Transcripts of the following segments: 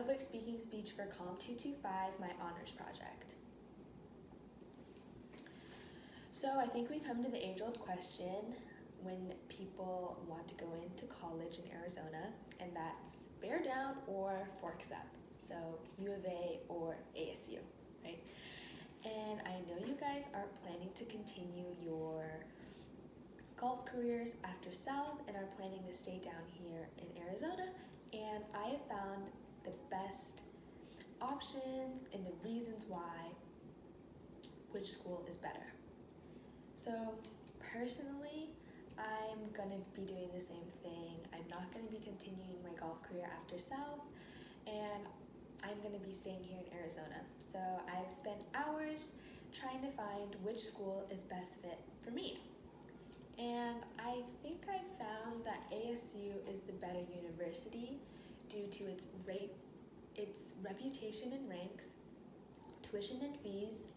public speaking speech for Comp 225, my honors project. So I think we come to the age-old question when people want to go into college in Arizona, and that's bear down or forks up. So U of A or ASU, right? And I know you guys are planning to continue your golf careers after South and are planning to stay down here in Arizona, and I have found the best options and the reasons why which school is better. So personally, I'm gonna be doing the same thing. I'm not gonna be continuing my golf career after South, and I'm gonna be staying here in Arizona. So I've spent hours trying to find which school is best fit for me. And I think I found that ASU is the better university due to its reputation and ranks, tuition and fees,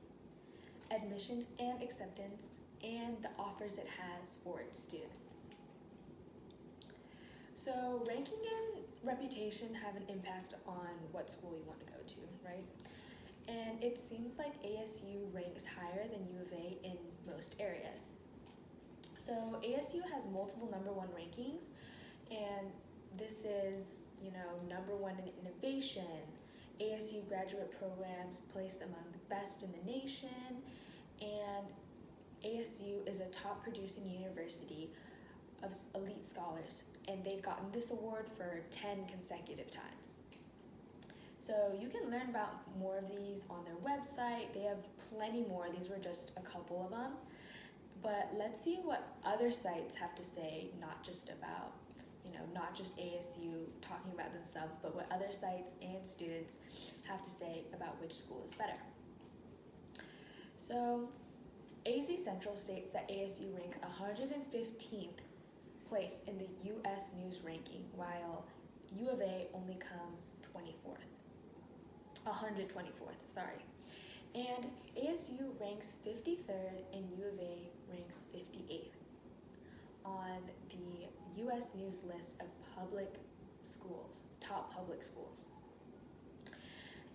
admissions and acceptance, and the offers it has for its students. So ranking and reputation have an impact on what school you want to go to, right? And it seems like ASU ranks higher than U of A in most areas. So ASU has multiple number one rankings, and this is, number one in innovation. ASU graduate programs placed among the best in the nation, and ASU is a top producing university of elite scholars, and they've gotten this award for 10 consecutive times. So you can learn about more of these on their website. They have plenty more. These were just a couple of them. But let's see what other sites have to say, not just ASU talking about themselves, but what other sites and students have to say about which school is better. So AZ Central states that ASU ranks 115th place in the US News ranking, while U of A only comes 124th, sorry. And ASU ranks 53rd and U of A ranks 58th on the US News list of public schools, top public schools.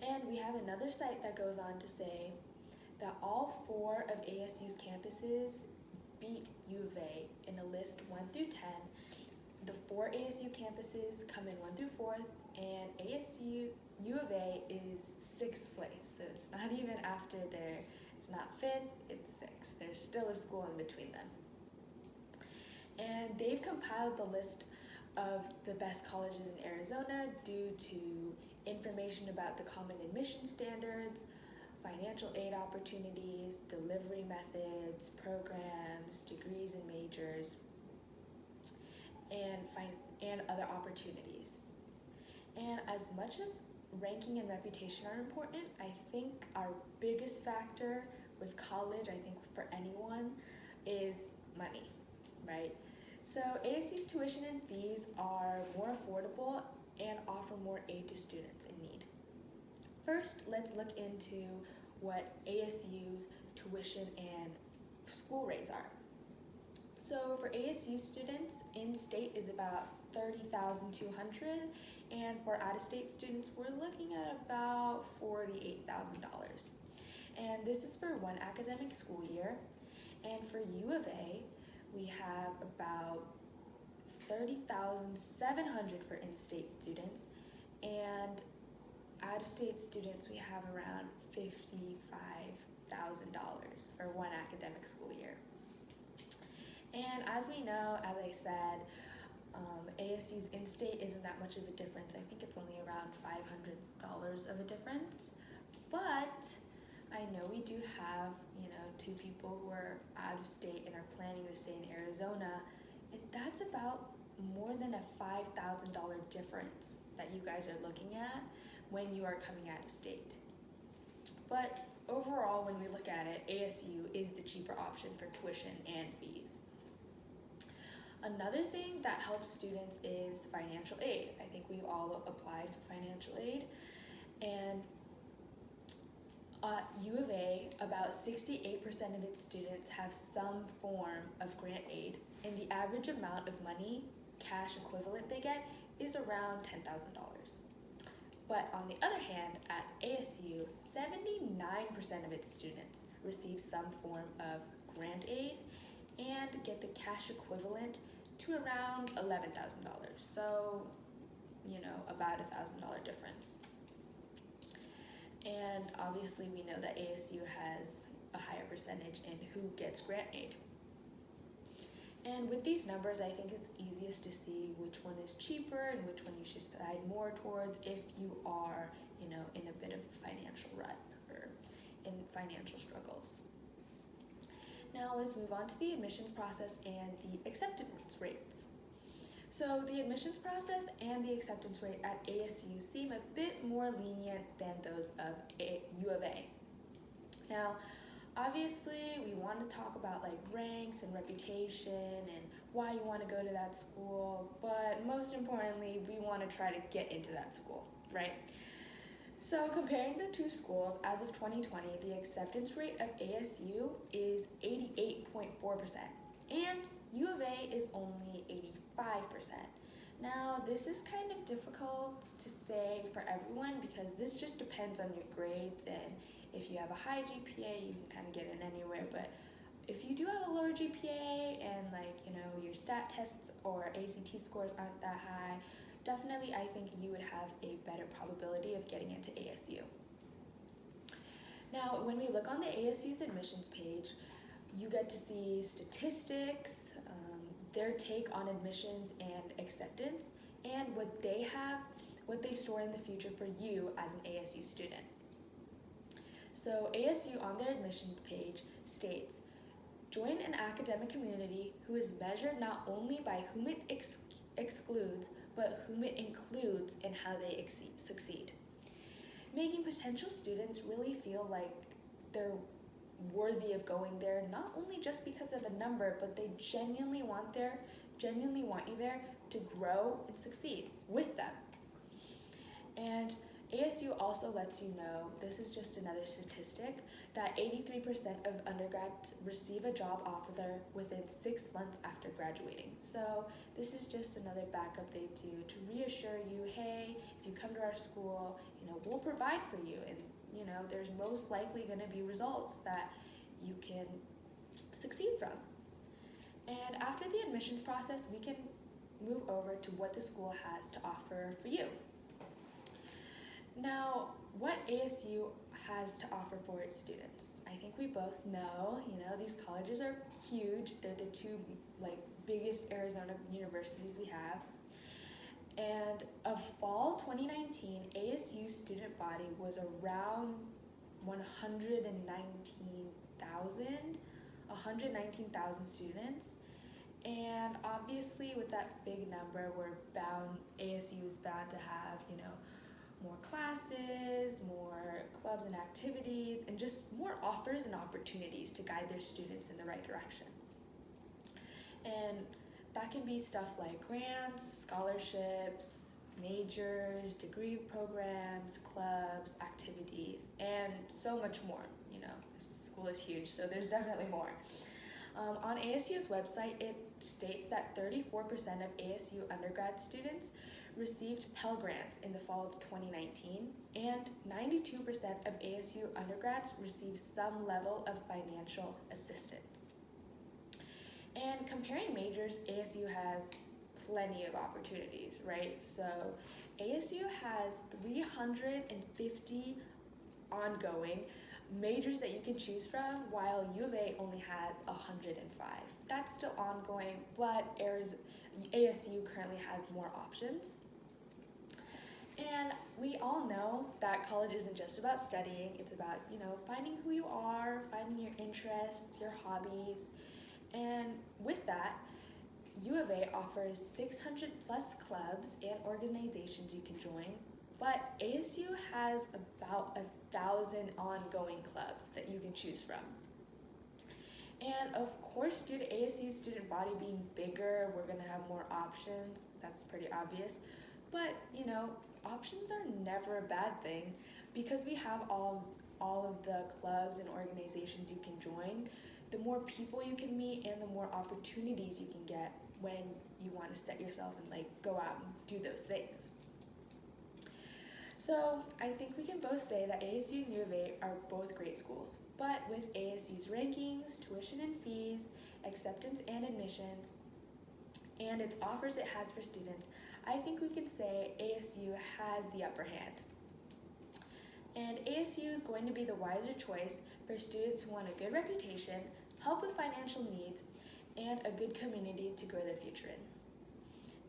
And we have another site that goes on to say that all 4 of ASU's campuses beat U of A in a list 1 through 10. The 4 ASU campuses come in 1 through 4th, and U of A is 6th place, so it's not even after it's not 5th, it's 6th. There's still a school in between them. And they've compiled the list of the best colleges in Arizona due to information about the common admission standards, financial aid opportunities, delivery methods, programs, degrees and majors, and other opportunities. And as much as ranking and reputation are important, I think our biggest factor with college, I think for anyone, is money, right? So ASU's tuition and fees are more affordable and offer more aid to students in need. First, let's look into what ASU's tuition and school rates are. So for ASU students, in-state is about $30,200, and for out-of-state students, we're looking at about $48,000. And this is for one academic school year. And for U of A, we have about $30,700 for in-state students, and out-of-state students, we have around $55,000 for one academic school year. And as we know, as I said, ASU's in-state isn't that much of a difference. I think it's only around $500 of a difference. But I know we do have, 2 people who are out of state and are planning to stay in Arizona. And that's about more than a $5,000 difference that you guys are looking at when you are coming out of state. But overall, when we look at it, ASU is the cheaper option for tuition and fees. Another thing that helps students is financial aid. I think we've all applied for financial aid. And U of A, about 68% of its students have some form of grant aid, and the average amount of money, cash equivalent they get, is around $10,000. But on the other hand, at ASU, 79% of its students receive some form of grant aid and get the cash equivalent to around $11,000. So, about $1,000 difference. And obviously we know that ASU has a higher percentage in who gets grant aid. And with these numbers, I think it's easiest to see which one is cheaper and which one you should side more towards if you are, in a bit of a financial rut or in financial struggles. Now let's move on to the admissions process and the acceptance rates. So the admissions process and the acceptance rate at ASU seem a bit more lenient than those of U of A. Now, obviously, we want to talk about ranks and reputation and why you want to go to that school, but most importantly, we want to try to get into that school, right? So comparing the two schools, as of 2020, the acceptance rate of ASU is 88.4%, and U of A is only 85%. Now, this is kind of difficult to say for everyone because this just depends on your grades, and if you have a high GPA, you can kind of get in anywhere, but if you do have a lower GPA and your stat tests or ACT scores aren't that high, definitely I think you would have a better probability of getting into ASU. Now, when we look on the ASU's admissions page, you get to see statistics, their take on admissions and acceptance, and what they store in the future for you as an ASU student. So ASU on their admissions page states, join an academic community who is measured not only by whom it excludes, but whom it includes in how they succeed. Making potential students really feel like they're worthy of going there, not only just because of the number, but they genuinely want you there to grow and succeed with them. And ASU also lets you know, this is just another statistic, that 83% of undergrads receive a job offer within 6 months after graduating. So this is just another backup they do to reassure you, hey, if you come to our school, we'll provide for you, and there's most likely going to be results that you can succeed from. And after the admissions process, we can move over to what the school has to offer for you. Now, what ASU has to offer for its students? I think we both know, these colleges are huge. They're the two biggest Arizona universities we have. And of fall 2019, ASU student body was around 119,000 students. And obviously with that big number, ASU is bound to have, more classes, more clubs and activities, and just more offers and opportunities to guide their students in the right direction. And that can be stuff like grants, scholarships, majors, degree programs, clubs, activities, and so much more. This school is huge, so there's definitely more. On ASU's website, it states that 34% of ASU undergrad students received Pell Grants in the fall of 2019, and 92% of ASU undergrads received some level of financial assistance. And comparing majors, ASU has plenty of opportunities, right? So ASU has 350 ongoing majors that you can choose from, while U of A only has 105. That's still ongoing, but ASU currently has more options. And we all know that college isn't just about studying, it's about, finding who you are, finding your interests, your hobbies. And with that, U of A offers 600 plus clubs and organizations you can join, but ASU has about 1,000 ongoing clubs that you can choose from. And of course, due to ASU's student body being bigger, we're going to have more options. That's pretty obvious. But, options are never a bad thing, because we have all of the clubs and organizations you can join. The more people you can meet and the more opportunities you can get when you want to set yourself and go out and do those things. So I think we can both say that ASU and U of A are both great schools, but with ASU's rankings, tuition and fees, acceptance and admissions, and its offers it has for students, I think we can say ASU has the upper hand. And ASU is going to be the wiser choice for students who want a good reputation, help with financial needs, and a good community to grow their future in.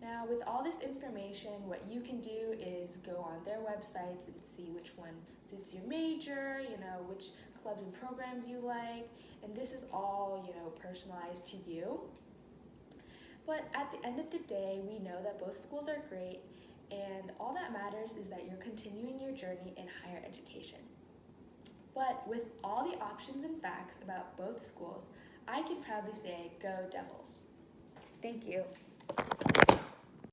Now, with all this information, what you can do is go on their websites and see which one suits your major, which clubs and programs you like, and this is all, personalized to you. But at the end of the day, we know that both schools are great, and all that matters is that you're continuing your journey in higher education. But with all the options and facts about both schools, I can proudly say, go Devils. Thank you.